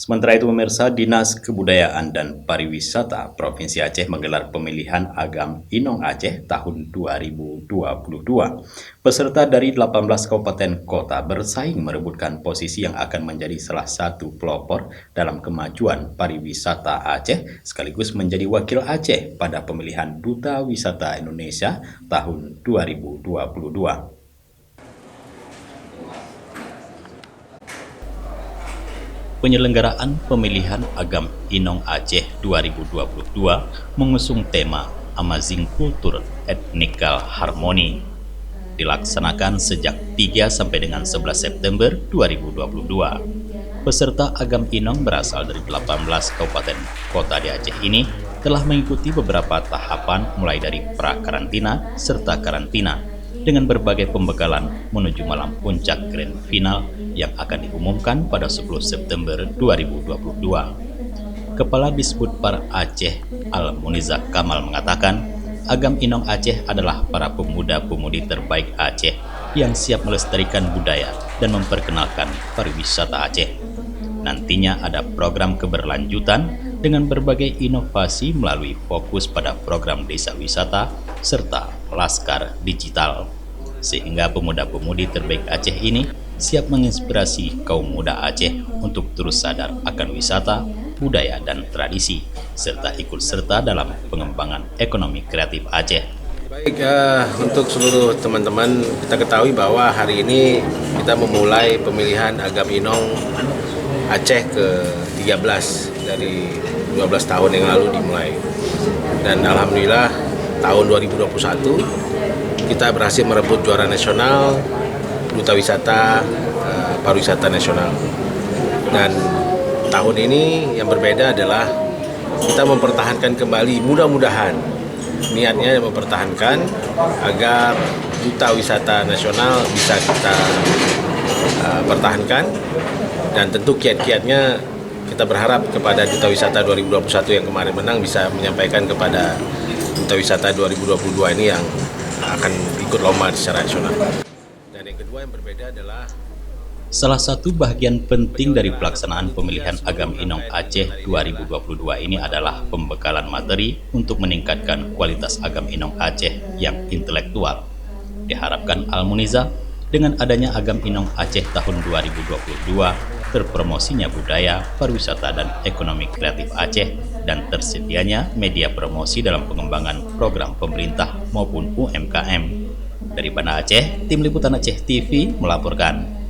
Sementara itu pemirsa, Dinas Kebudayaan dan Pariwisata Provinsi Aceh menggelar pemilihan Agam Inong Aceh tahun 2022. Peserta dari 18 kabupaten kota bersaing merebutkan posisi yang akan menjadi salah satu pelopor dalam kemajuan pariwisata Aceh sekaligus menjadi wakil Aceh pada pemilihan Duta Wisata Indonesia tahun 2022. Penyelenggaraan pemilihan Agam Inong Aceh 2022 mengusung tema Amazing Culture Ethnical Harmony. Dilaksanakan sejak 3 sampai dengan 11 September 2022. Peserta Agam Inong berasal dari 18 kabupaten kota di Aceh ini telah mengikuti beberapa tahapan mulai dari pra-karantina serta karantina dengan berbagai pembekalan menuju malam puncak grand final yang akan diumumkan pada 10 September 2022. Kepala Disbudpar Aceh Al-Muniza Kamal mengatakan, Agam Inong Aceh adalah para pemuda-pemudi terbaik Aceh yang siap melestarikan budaya dan memperkenalkan pariwisata Aceh. Nantinya ada program keberlanjutan dengan berbagai inovasi melalui fokus pada program desa wisata serta Laskar Digital. Sehingga pemuda-pemudi terbaik Aceh ini siap menginspirasi kaum muda Aceh untuk terus sadar akan wisata, budaya, dan tradisi, serta ikut serta dalam pengembangan ekonomi kreatif Aceh. Baik, untuk seluruh teman-teman, kita ketahui bahwa hari ini kita memulai pemilihan Agam Inong Aceh ke-13 dari 12 tahun yang lalu dimulai. Dan alhamdulillah tahun 2021 kita berhasil merebut juara nasional, Duta Wisata, Pariwisata Nasional. Dan tahun ini yang berbeda adalah kita mempertahankan kembali, mudah-mudahan niatnya mempertahankan agar Duta Wisata Nasional bisa kita pertahankan, dan tentu kiat-kiatnya kita berharap kepada Duta Wisata 2021 yang kemarin menang bisa menyampaikan kepada Duta Wisata 2022 ini yang akan ikut lomba secara nasional. Dan yang kedua yang berbeda adalah salah satu bagian penting dari pelaksanaan pemilihan Agam Inong Aceh 2022 ini adalah pembekalan materi untuk meningkatkan kualitas Agam Inong Aceh yang intelektual. Diharapkan Al-Muniza dengan adanya Agam Inong Aceh tahun 2022, terpromosinya budaya, pariwisata, dan ekonomi kreatif Aceh, dan tersedianya media promosi dalam pengembangan program pemerintah maupun UMKM. Dari Banda Aceh, Tim Liputan Aceh TV melaporkan.